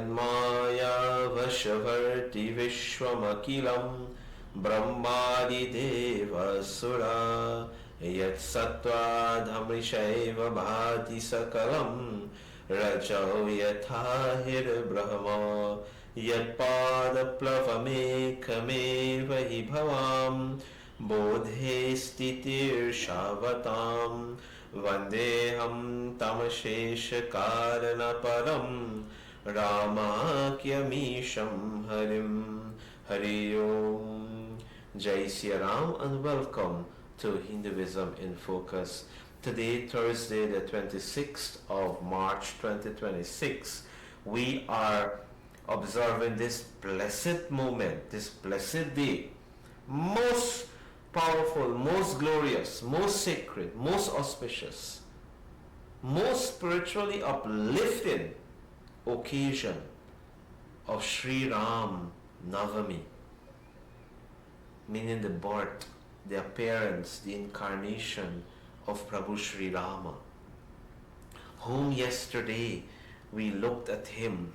यन्माया वशवर्ति विश्वमखिलं ब्रह्मादिदेवासुरा यत्सत्त्वाधमृषैव भाति सकलं रजौ यथा हिरब्रह्म यत्पादप्लवमेकमेव हि भवां बोधे स्थितिर्षावतां वन्देऽहं तमशेषकारणपरं रामाख्यमीशं हरिं Hari Om. Jai Shri Ram and welcome to Hinduism in Focus. Today, Thursday, the 26th of March 2026, we are observing this blessed moment, this blessed day, most powerful, most glorious, most sacred, most auspicious, most spiritually uplifting occasion of Sri Raamnavami, meaning the birth, the appearance, the incarnation of Prabhu Sri Rama, whom yesterday we looked at him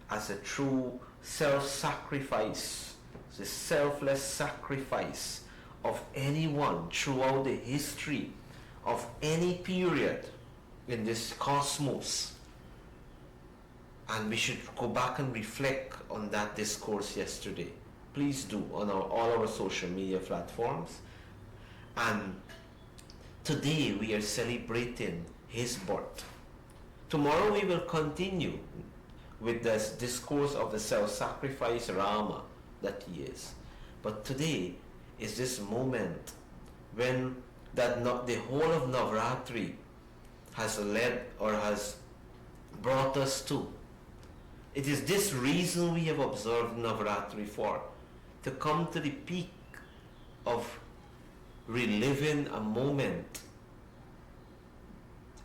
as a true self-sacrifice, the selfless sacrifice of anyone throughout the history of any period in this cosmos. And we should go back and reflect on that discourse yesterday. Please do on all our social media platforms. And today we are celebrating his birth. Tomorrow we will continue with this discourse of the self-sacrifice Rama that he is. But today is this moment when the whole of Navaraatri has led or has brought us to. It is this reason we have observed Navaraatri for, to come to the peak of reliving a moment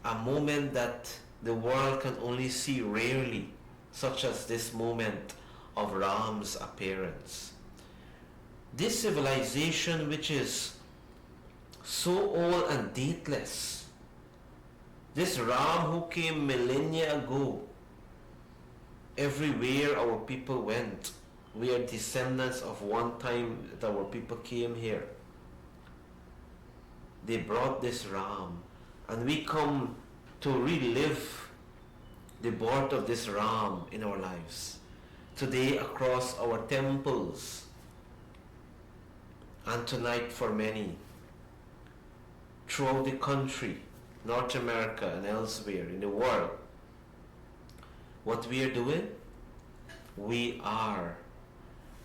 that the world can only see rarely, such as this moment of Ram's appearance. This civilization which is so old and dateless, this Ram who came millennia ago, everywhere our people went, we are descendants of one time that our people came here. They brought this Ram, and we come to relive the birth of this Ram in our lives. Today across our temples, and tonight for many, throughout the country, North America and elsewhere in the world, what we are doing? We are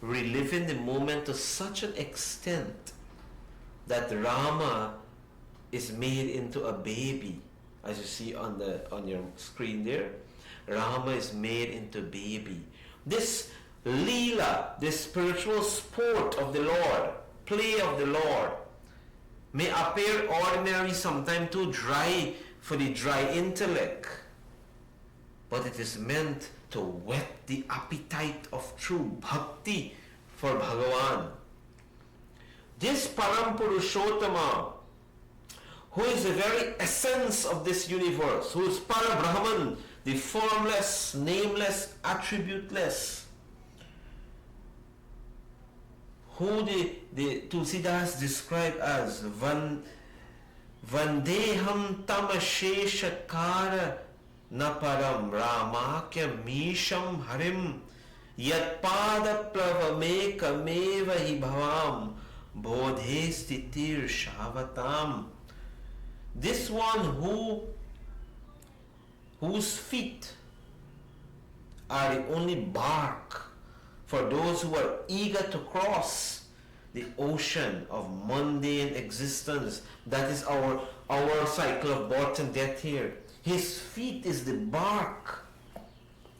reliving the moment to such an extent that Rama is made into a baby. As you see on your screen there, Rama is made into baby. This Leela, this spiritual sport of the Lord, play of the Lord, may appear ordinary, sometimes too dry for the dry intellect, but it is meant to whet the appetite of true bhakti for Bhagavan. This Param Purushottama, who is the very essence of this universe, who is Parabrahman, the formless, nameless, attributeless, who the Tulsidas described as Vandeham Tamasheshakara Naparam Ramakya Misham Harim Yatpada Plavamekameva Hi Bhavam Bodhe Stitir Shavatam. This one whose feet are the only bark for those who are eager to cross the ocean of mundane existence, that is our cycle of birth and death here. His feet is the bark.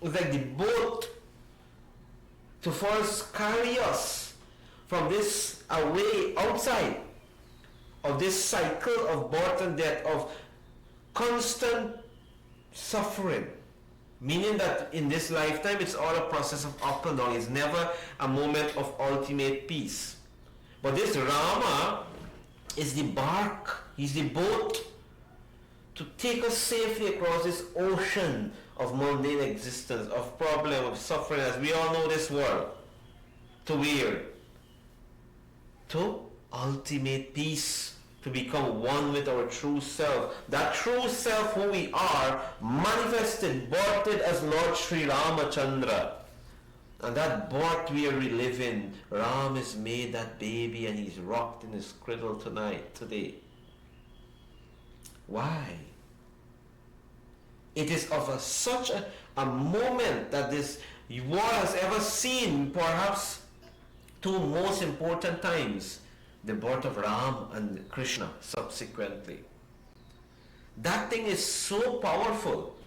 It's like the boat to first carry us from this away outside of this cycle of birth and death, of constant suffering. Meaning that in this lifetime it's all a process of up and down. It's never a moment of ultimate peace. But this Rama is the bark, he's the boat to take us safely across this ocean of mundane existence, of problem, of suffering, as we all know this world, to where? To ultimate peace, to become one with our true self. That true self who we are, manifested, birthed as Lord Sri Ramachandra. And that birth we are reliving, Ram has made that baby and he's rocked in his cradle today. Why? It is of such a moment that this world has ever seen, perhaps two most important times, the birth of Ram and Krishna subsequently. That thing is so powerful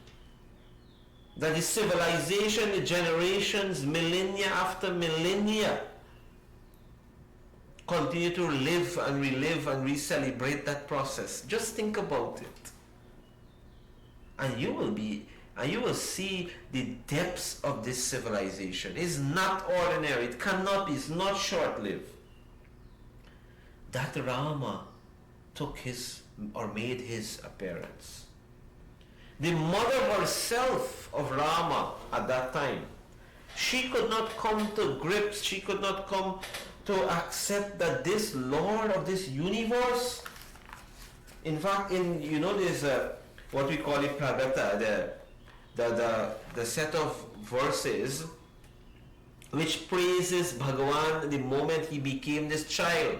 that the civilization, the generations, millennia after millennia, continue to live and relive and re-celebrate that process. Just think about it. And you will see the depths of this civilization. It's not ordinary. It cannot be. It's not short-lived. That Rama made his appearance. The mother herself of Rama at that time, she could not come to grips, she could not come to accept that this Lord of this universe, in fact, there's what we call it Pragata, the set of verses which praises Bhagavan the moment he became this child,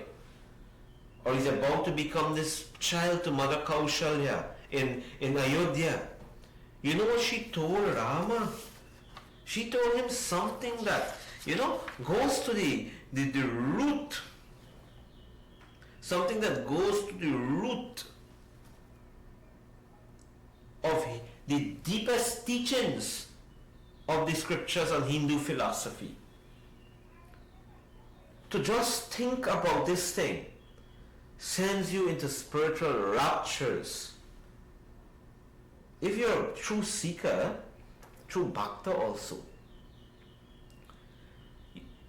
or is about to become this child to Mother Kaushalya in Ayodhya. You know what she told Rama? She told him something that, goes to the root. Something that goes to the root of the deepest teachings of the scriptures and Hindu philosophy. To just think about this thing sends you into spiritual raptures. If you're a true seeker, true bhakta also,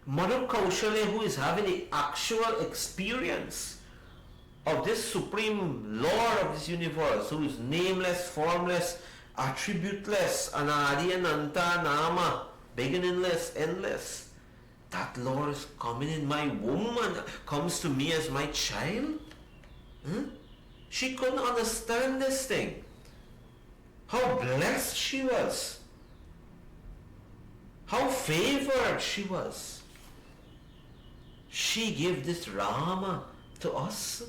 Mother Kaushalya, who is having the actual experience of this supreme Lord of this universe, who is nameless, formless, attributeless, Anadi Ananta Nama, beginningless, endless. That Lord is coming in my womb and comes to me as my child. She couldn't understand this thing. How blessed she was. How favored she was. She gave this Rama to us.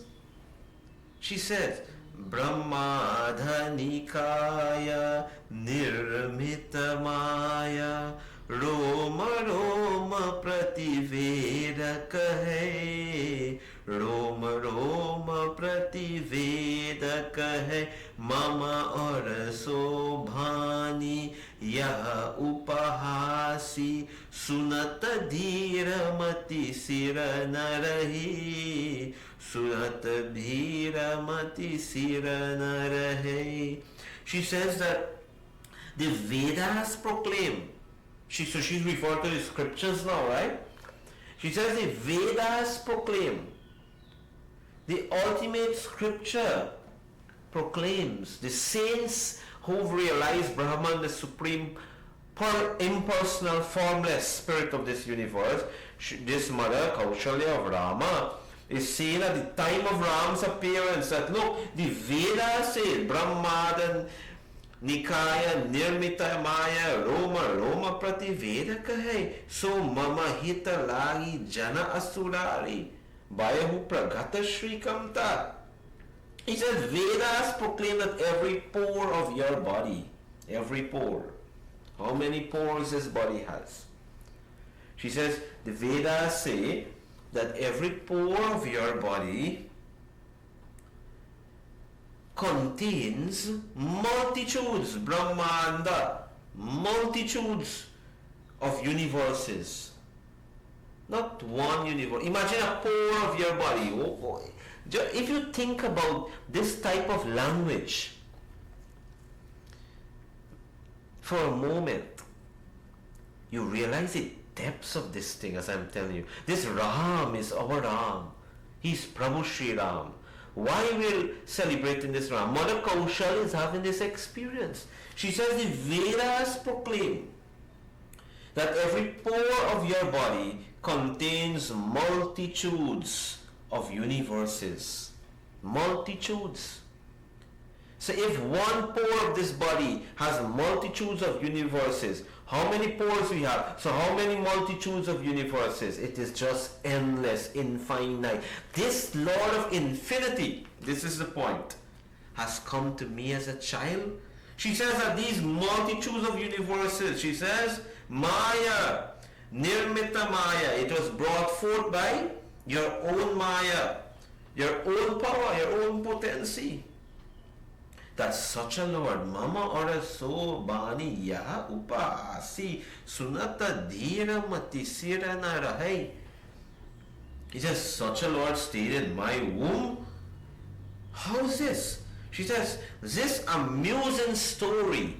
She said, Brahmadhanikaya nirmitamaya Roma Roma prativeda kahe Roma Roma prativeda kahe Mama aur sobhani yah upahasi Sunat dhira mati sira na rahi Sunat dhira mati sira na rahi. She says that the Vedas proclaim, she's referred to the scriptures now, right? She says the Vedas proclaim, the ultimate scripture proclaims, the saints who've realized Brahman, the supreme, impersonal, formless spirit of this universe, this mother, Kaushalya of Rama, is saying at the time of Ram's appearance that, look, the Vedas say, Brahmadan, Nikaya Nirmita Maya Roma Prativeda hai. So Mama Hita Lagi Jana Asurari Bayahu Pragata Shri Kamta. He says Vedas proclaim that every pore of your body, every pore. How many pores this body has? She says the Vedas say that every pore of your body contains multitudes, Brahmanda, multitudes of universes. Not one universe. Imagine a pore of your body. If you think about this type of language for a moment, you realize the depths of this thing, as I'm telling you. This Ram is our Ram. He's Prabhu Sri Ram. why we're celebrating this Ram. Mother Kaushal is having this experience. She says the Vedas proclaim that every pore of your body contains multitudes of universes. Multitudes. So if one pore of this body has multitudes of universes, how many pores we have? So how many multitudes of universes? It is just endless, infinite. This Lord of infinity, this is the point, has come to me as a child. She says that these multitudes of universes, she says, Maya, Nirmita Maya, it was brought forth by your own Maya, your own power, your own potency. That such a Lord, Mama Ora So Bani Ya Upasi Sunata Dhira Matisira Narahai. He says, such a Lord stayed in my womb. How is this? She says, this amusing story.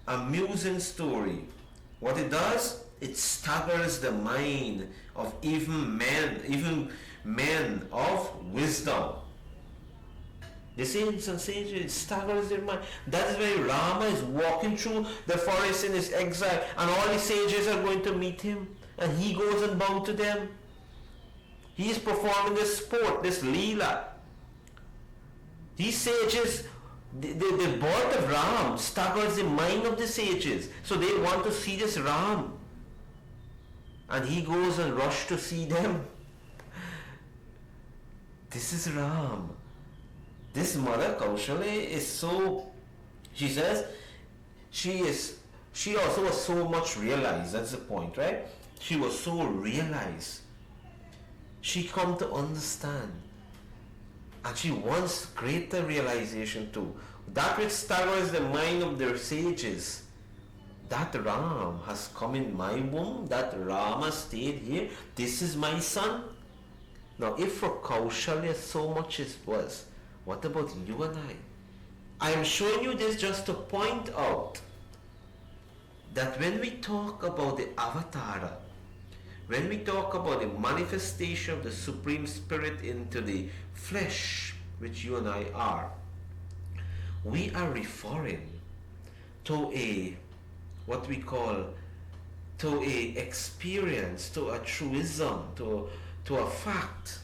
Amusing story. What it does, it staggers the mind of even men of wisdom. The saints and sages, staggers their mind. That is why Rama is walking through the forest in his exile, and all the sages are going to meet him, and he goes and bows to them. He is performing this sport, this leela. These sages, the birth of Ram staggers the mind of the sages, so they want to see this Ram, and he goes and rushes to see them. This is Ram. This mother Kaushalya is so, she says, she also was so much realized. That's the point, right? She was so realized. She come to understand, and she wants greater realization too. That which staggers the mind of their sages, that Ram has come in my womb, that Rama stayed here, this is my son. Now if for Kaushalya so much was, what about you and I am showing you this just to point out that when we talk about the avatara, when we talk about the manifestation of the Supreme Spirit into the flesh, which you and I are, we are referring to a, what we call, to a experience, to a truism, to a fact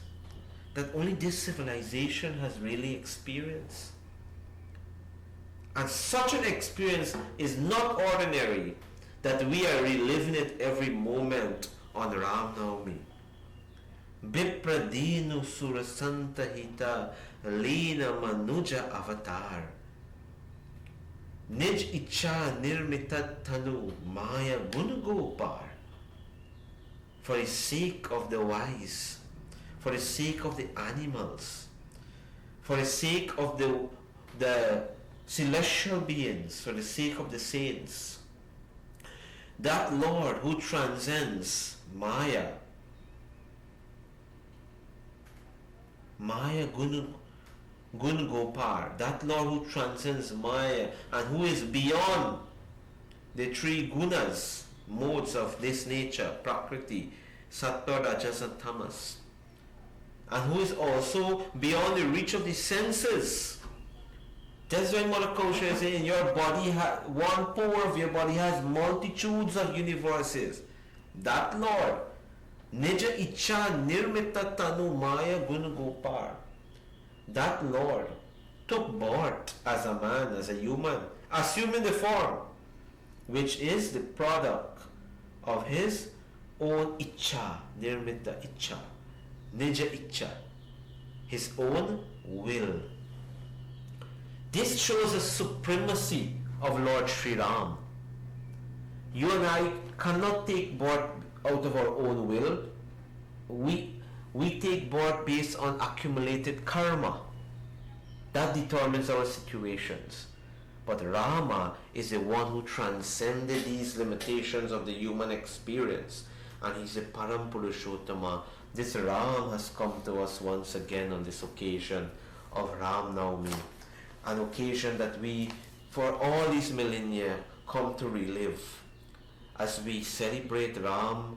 that only this civilization has really experienced. And such an experience is not ordinary, that we are reliving it every moment on Raamnavami. Bipradinu surasantahita lina manuja avatar. Nij icha nirmita tanu maya gunugopar. For the sake of the wise, for the sake of the animals, for the sake of the celestial beings, for the sake of the saints. That Lord who transcends Maya, Gun Gopar, that Lord who transcends Maya and who is beyond the three gunas, modes of this nature, Prakriti, Sattva, Rajas and Tamas, and who is also beyond the reach of the senses. That's why Mother Kaushalya is saying your body, one pore of your body has multitudes of universes. That Lord, Nija Icha Nirmita Tanu Maya Gun Gopar, that Lord took birth as a man, as a human, assuming the form, which is the product of his own Icha, Nirmita Icha, Nija Icha, his own will. This shows the supremacy of Lord Sri Ram. You and I cannot take birth out of our own will. We take birth based on accumulated karma. That determines our situations. But Rama is the one who transcended these limitations of the human experience. And he's a Param Purushottama. This Ram has come to us once again on this occasion of Raamnavami. An occasion that we, for all these millennia, come to relive as we celebrate Ram,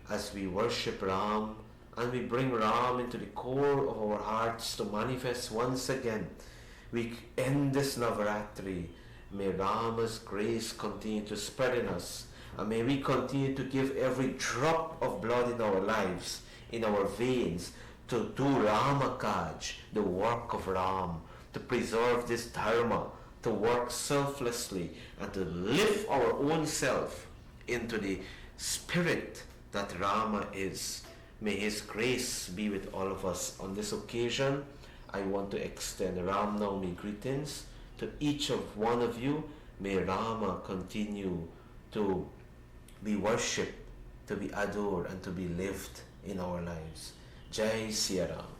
as we worship Ram, and we bring Ram into the core of our hearts to manifest once again. We end this Navaraatri. May Rama's grace continue to spread in us, and may we continue to give every drop of blood in our lives, in our veins, to do Ramakaj, the work of Ram, to preserve this Dharma, to work selflessly, and to lift our own self into the spirit that Rama is. May His grace be with all of us. On this occasion, I want to extend Raamnavami greetings to each of one of you. May Rama continue to be worshipped, to be adored, and to be lived in our lives. Jai Siya Ram.